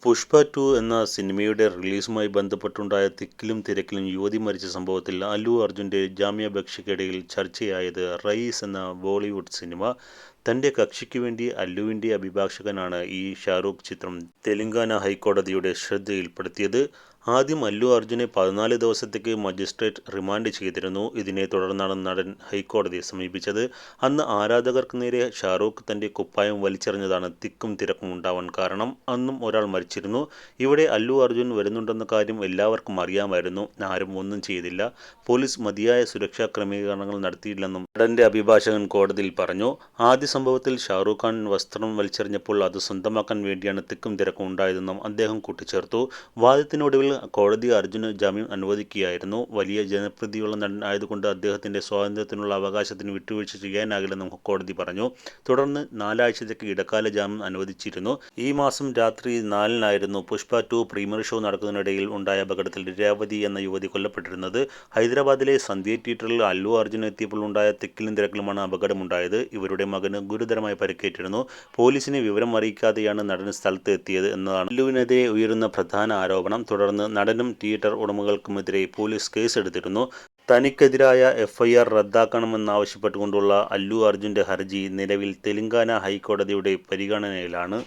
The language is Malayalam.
പുഷ്പ 2 എന്ന സിനിമയുടെ റിലീസുമായി ബന്ധപ്പെട്ടുണ്ടായ തിക്കിലും തിരക്കിലും യുവതി മരിച്ച സംഭവത്തിൽ അല്ലു അർജുൻ്റെ ജാമ്യാപേക്ഷയ്ക്കിടയിൽ ചർച്ചയായത് റയീസ് എന്ന ബോളിവുഡ് സിനിമ. തൻ്റെ കക്ഷിക്ക് വേണ്ടി അല്ലുവിൻ്റെ അഭിഭാഷകനാണ് ഈ ഷാരൂഖ് ചിത്രം തെലങ്കാന ഹൈക്കോടതിയുടെ ശ്രദ്ധയിൽപ്പെടുത്തിയത്. ആദ്യം അല്ലു അർജുനെ 14 ദിവസത്തേക്ക് മജിസ്ട്രേറ്റ് റിമാൻഡ് ചെയ്തിരുന്നു. ഇതിനെ തുടർന്നാണ് നടൻ ഹൈക്കോടതിയെ സമീപിച്ചത്. അന്ന് ആരാധകർക്ക് നേരെ ഷാരൂഖ് തൻ്റെ കുപ്പായം വലിച്ചെറിഞ്ഞതാണ് തിക്കും തിരക്കും ഉണ്ടാവാൻ കാരണം. അന്നും ഒരാൾ മരിച്ചിരുന്നു. ഇവിടെ അല്ലു അർജുൻ വരുന്നുണ്ടെന്ന കാര്യം എല്ലാവർക്കും അറിയാമായിരുന്നു. ആരും ഒന്നും ചെയ്തില്ല. പോലീസ് മതിയായ സുരക്ഷാ ക്രമീകരണങ്ങൾ നടത്തിയില്ലെന്നും നടൻ്റെ അഭിഭാഷകൻ കോടതിയിൽ പറഞ്ഞു. ആദ്യ സംഭവത്തിൽ ഷാരൂഖ് ഖാൻ വസ്ത്രം വലിച്ചെറിഞ്ഞപ്പോൾ അത് സ്വന്തമാക്കാൻ വേണ്ടിയാണ് തിക്കും തിരക്കും ഉണ്ടായതെന്നും അദ്ദേഹം കൂട്ടിച്ചേർത്തു. വാദത്തിനൊടുവിൽ കോടതി അർജുന് ജാമ്യം അനുവദിക്കുകയായിരുന്നു. വലിയ ജനപ്രീതിയുള്ള നടൻ ആയതുകൊണ്ട് അദ്ദേഹത്തിൻ്റെ സ്വാതന്ത്ര്യത്തിനുള്ള അവകാശത്തിന് വിട്ടുവീഴ്ച ചെയ്യാനാകില്ലെന്നും കോടതി പറഞ്ഞു. തുടർന്ന് 4 ആഴ്ചത്തേക്ക് ഇടക്കാല ജാമ്യം അനുവദിച്ചിരുന്നു. ഈ മാസം രാത്രി 4-നായിരുന്നു പുഷ്പ 2 പ്രീമിയർ ഷോ നടക്കുന്നതിനിടയിൽ ഉണ്ടായ അപകടത്തിൽ രേവതി എന്ന യുവതി കൊല്ലപ്പെട്ടിരുന്നത്. ഹൈദരാബാദിലെ സന്ധ്യ തിയേറ്ററിൽ അല്ലു അർജുൻ എത്തിയപ്പോൾ ഉണ്ടായ തിക്കിലും തിരക്കിലുമാണ് അപകടമുണ്ടായത്. ഇവരുടെ മകന് ഗുരുതരമായി പരിക്കേറ്റിരുന്നു. പോലീസിനെ വിവരം അറിയിക്കാതെയാണ് നടൻ സ്ഥലത്ത് എത്തിയത് എന്നതാണ് അല്ലുവിനെതിരെ ഉയരുന്ന പ്രധാന ആരോപണം. തുടർന്ന് നടനും തിയേറ്റർ ഉടമകൾക്കുമെതിരെ പോലീസ് കേസെടുത്തിരുന്നു. തനിക്കെതിരായ FIR റദ്ദാക്കണമെന്നാവശ്യപ്പെട്ടുകൊണ്ടുള്ള അല്ലു അർജുൻ്റെ ഹർജി നിലവിൽ തെലങ്കാന ഹൈക്കോടതിയുടെ പരിഗണനയിലാണ്.